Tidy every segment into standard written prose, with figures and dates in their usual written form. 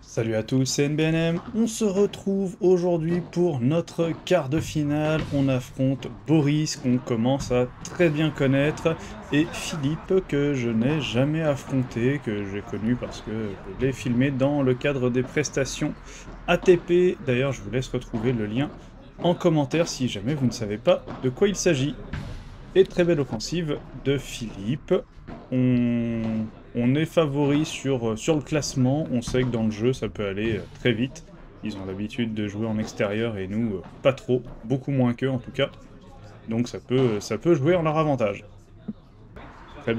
Salut à tous, c'est NBNM. On se retrouve aujourd'hui pour notre quart de finale. On affronte Boris, qu'on commence à très bien connaître, et Philippe, que je n'ai jamais affronté, que j'ai connu parce que je l'ai filmé dans le cadre des prestations ATP. D'ailleurs, je vous laisse retrouver le lien en commentaire si jamais vous ne savez pas de quoi il s'agit. Et très belle offensive de Philippe. On est favori sur le classement. On sait que dans le jeu, ça peut aller très vite. Ils ont l'habitude de jouer en extérieur et nous, pas trop. Beaucoup moins qu'eux, en tout cas. Donc ça peut jouer en leur avantage. Très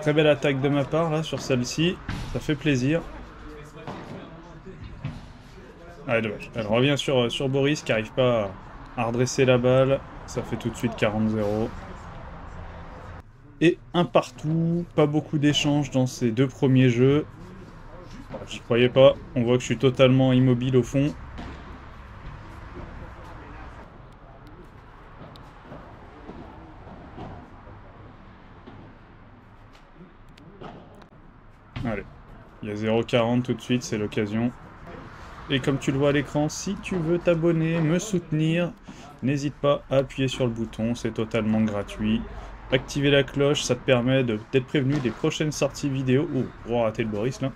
très belle attaque de ma part, là, sur celle-ci. Ça fait plaisir. Ah, dommage. Elle revient sur Boris, qui n'arrive pas à redresser la balle. Ça fait tout de suite 40-0. Et un partout, pas beaucoup d'échanges dans ces deux premiers jeux. J'y croyais pas, on voit que je suis totalement immobile au fond. Allez, il y a 0,40 tout de suite, c'est l'occasion. Et comme tu le vois à l'écran, si tu veux t'abonner, me soutenir, n'hésite pas à appuyer sur le bouton, c'est totalement gratuit. Activer la cloche, ça te permet d'être prévenu des prochaines sorties vidéo. Oh, on va rater le Boris là.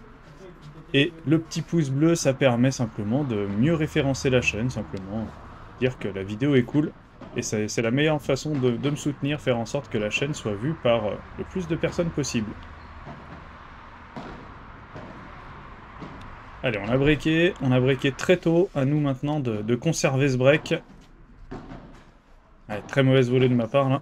Et le petit pouce bleu, ça permet simplement de mieux référencer la chaîne, simplement dire que la vidéo est cool. Et c'est la meilleure façon de me soutenir, faire en sorte que la chaîne soit vue par le plus de personnes possible. Allez, on a breaké très tôt, à nous maintenant de conserver ce break. Allez, très mauvaise volée de ma part là.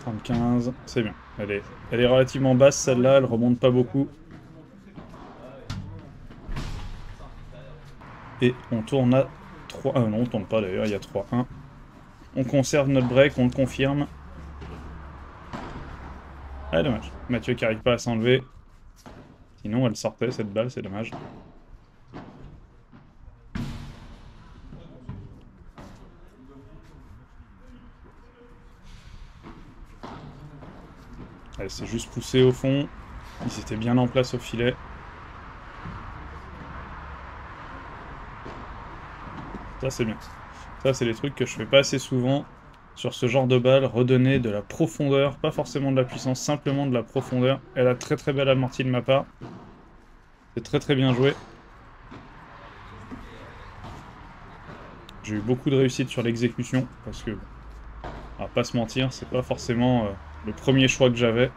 « 30-15, c'est bien. Elle est relativement basse celle-là, elle remonte pas beaucoup. Et on tourne à 3... Ah non, on tourne pas d'ailleurs, il y a 3-1. On conserve notre break, on le confirme. Ah, dommage. Mathieu qui arrive pas à s'enlever. Sinon, elle sortait cette balle, c'est dommage. Elle s'est juste poussée au fond. Ils étaient bien en place au filet. Ça, c'est bien. Ça, c'est des trucs que je fais pas assez souvent sur ce genre de balle. Redonner de la profondeur, pas forcément de la puissance, simplement de la profondeur. Elle a très belle amortie de ma part. C'est très bien joué. J'ai eu beaucoup de réussite sur l'exécution, parce que, on va pas se mentir, c'est pas forcément le premier choix que j'avais.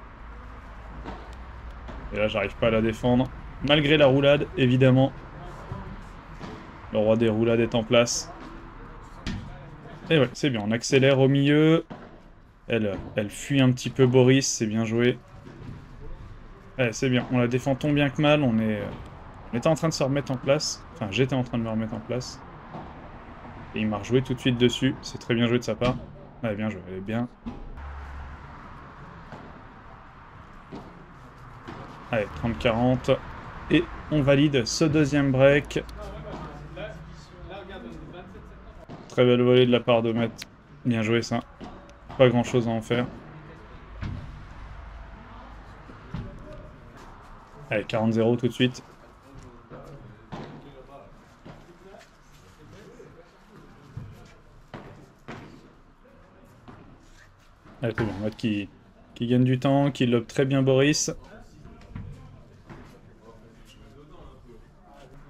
Et là, j'arrive pas à la défendre. Malgré la roulade, évidemment. Le roi des roulades est en place. Et ouais, c'est bien, on accélère au milieu. Elle fuit un petit peu Boris, c'est bien joué. Ouais, c'est bien, on la défend tant bien que mal, on était en train de se remettre en place. Enfin, j'étais en train de me remettre en place. Et il m'a rejoué tout de suite dessus, c'est très bien joué de sa part. Ouais, bien joué, elle est bien. Allez, 30-40. Et on valide ce deuxième break. Très belle volée de la part de Matt. Bien joué ça. Pas grand chose à en faire. Allez, 40-0 tout de suite. Allez, c'est bien. Matt qui gagne du temps, qui lobe très bien Boris.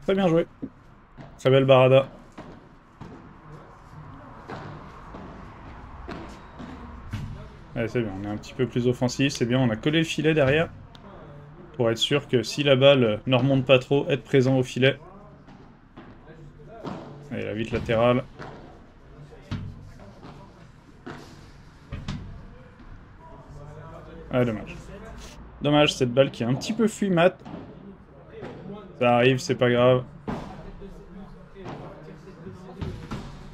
Très bien joué. Très belle barada. Allez, c'est bien, on est un petit peu plus offensif, c'est bien, on a collé le filet derrière. Pour être sûr que si la balle ne remonte pas trop, être présent au filet. Allez, la vite latérale. Ah, dommage. Dommage, cette balle qui est un petit peu fui mat. Ça arrive, c'est pas grave.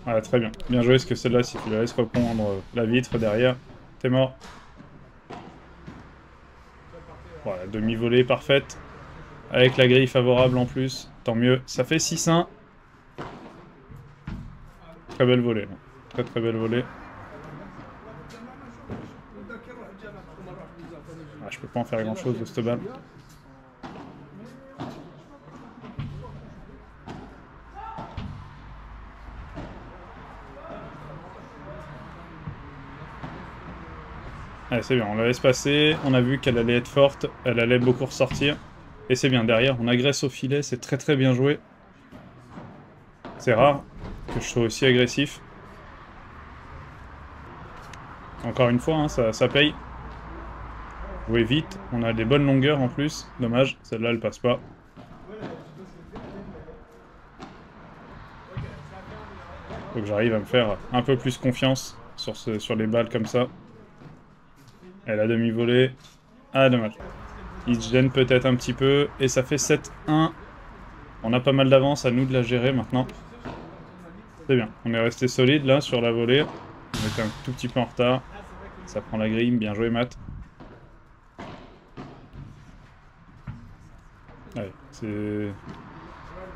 Ah, très bien. Bien joué, parce que celle-là, si tu la laisses reprendre la vitre derrière, t'es mort. Voilà, demi-volée parfaite. Avec la grille favorable en plus, tant mieux. Ça fait 6-1. Très belle volée. Très belle volée. Ah, je peux pas en faire grand chose de cette balle. Allez, c'est bien, on la laisse passer, on a vu qu'elle allait être forte, elle allait beaucoup ressortir. Et c'est bien, derrière, on agresse au filet, c'est très très bien joué. C'est rare que je sois aussi agressif. Encore une fois, hein, ça paye. Jouer vite, on a des bonnes longueurs en plus. Dommage, celle-là elle passe pas. Faut que j'arrive à me faire un peu plus confiance sur les balles comme ça. Elle a demi-volée. Ah, dommage. Il se gêne peut-être un petit peu. Et ça fait 7-1. On a pas mal d'avance, à nous de la gérer maintenant. C'est bien. On est resté solide là sur la volée. On était un tout petit peu en retard. Ça prend la grille. Bien joué, Matt. Ouais, c'est...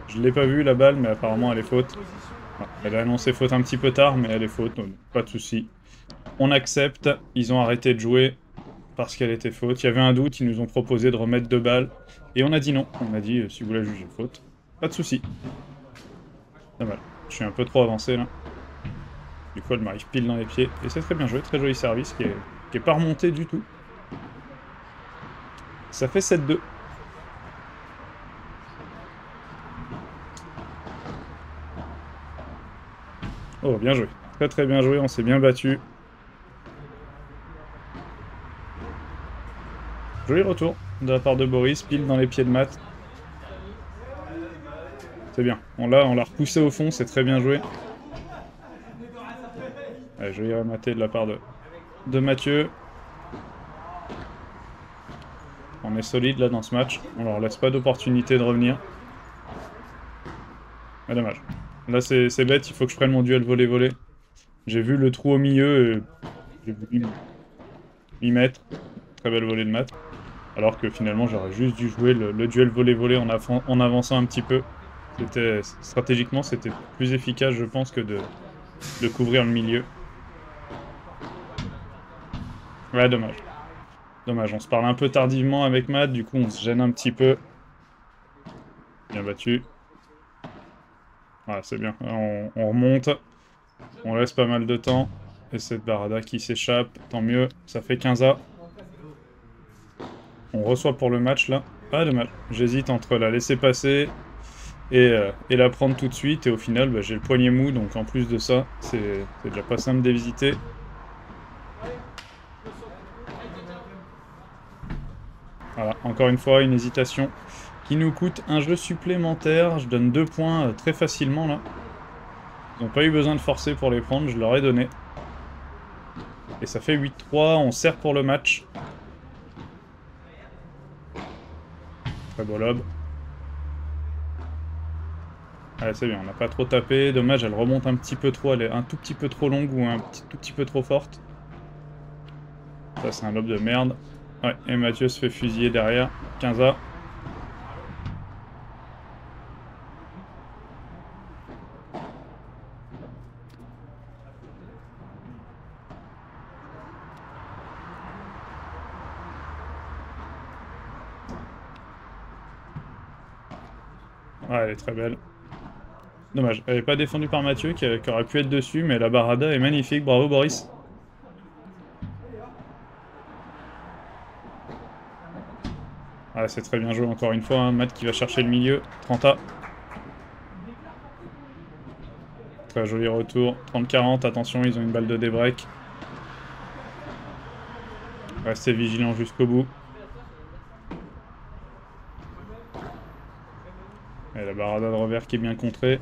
Je l'ai pas vu la balle, mais apparemment elle est faute. Elle a annoncé faute un petit peu tard, mais elle est faute, donc pas de souci. On accepte. Ils ont arrêté de jouer parce qu'elle était faute. Il y avait un doute, ils nous ont proposé de remettre 2 balles. Et on a dit non. On a dit, si vous la jugez faute, pas de souci. Dommage. Je suis un peu trop avancé là. Du coup, elle m'arrive pile dans les pieds. Et c'est très bien joué, très joli service qui est pas remonté du tout. Ça fait 7-2. Oh, bien joué. Très très bien joué, on s'est bien battu. Joli retour de la part de Boris, pile dans les pieds de Matt. C'est bien. On l'a repoussé au fond, c'est très bien joué. Allez, joli rematé de la part de Mathieu. On est solide là dans ce match. On leur laisse pas d'opportunité de revenir. Mais dommage. Là c'est bête, il faut que je prenne mon duel volley-volley. J'ai vu le trou au milieu et j'ai voulu m'y mettre. Très belle volée de Matt. Alors que finalement j'aurais juste dû jouer le duel volley-volley en avançant un petit peu. Stratégiquement c'était plus efficace je pense que de couvrir le milieu. Ouais, dommage. Dommage, on se parle un peu tardivement avec Matt, du coup on se gêne un petit peu. Bien battu. Voilà, c'est bien. On remonte. On laisse pas mal de temps. Et cette Barada qui s'échappe, tant mieux. Ça fait 15A. On reçoit pour le match là. Ah, dommage. J'hésite entre la laisser passer et la prendre tout de suite. Et au final, bah, j'ai le poignet mou, donc en plus de ça, c'est déjà pas simple d'éviter. Voilà, encore une fois, une hésitation qui nous coûte un jeu supplémentaire. Je donne 2 points très facilement là. Ils n'ont pas eu besoin de forcer pour les prendre, je leur ai donné. Et ça fait 8-3, on sert pour le match. Très beau lob. Allez, c'est bien, on n'a pas trop tapé. Dommage, elle remonte un petit peu trop, elle est un tout petit peu trop longue ou tout petit peu trop forte. Ça, c'est un lob de merde. Ouais, et Mathieu se fait fusiller derrière. 15A. Ouais, elle est très belle. Dommage, elle n'est pas défendue par Mathieu, qui aurait pu être dessus, mais la Barada est magnifique. Bravo, Boris. Ah, c'est très bien joué encore une fois, hein. Matt qui va chercher le milieu. 30A. Très joli retour. 30-40, attention, ils ont une balle de débreak. Restez vigilants jusqu'au bout. Et la Barada de revers qui est bien contrée.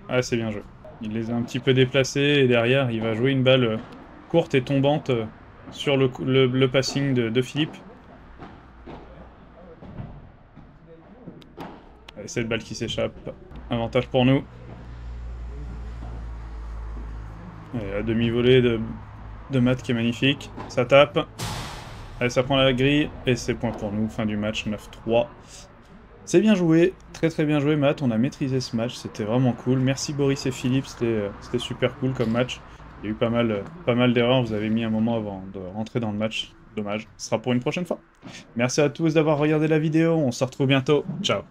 Ah, c'est bien joué. Il les a un petit peu déplacés et derrière, il va jouer une balle courte et tombante sur le passing de Philippe. Allez, cette balle qui s'échappe. Avantage pour nous. Et la demi-volée de Matt qui est magnifique. Ça tape. Allez, ça prend la grille. Et c'est point pour nous. Fin du match, 9-3. C'est bien joué, très bien joué Matt, on a maîtrisé ce match, c'était vraiment cool. Merci Boris et Philippe, c'était super cool comme match. Il y a eu pas mal d'erreurs, vous avez mis un moment avant de rentrer dans le match. Dommage, ce sera pour une prochaine fois. Merci à tous d'avoir regardé la vidéo, on se retrouve bientôt. Ciao.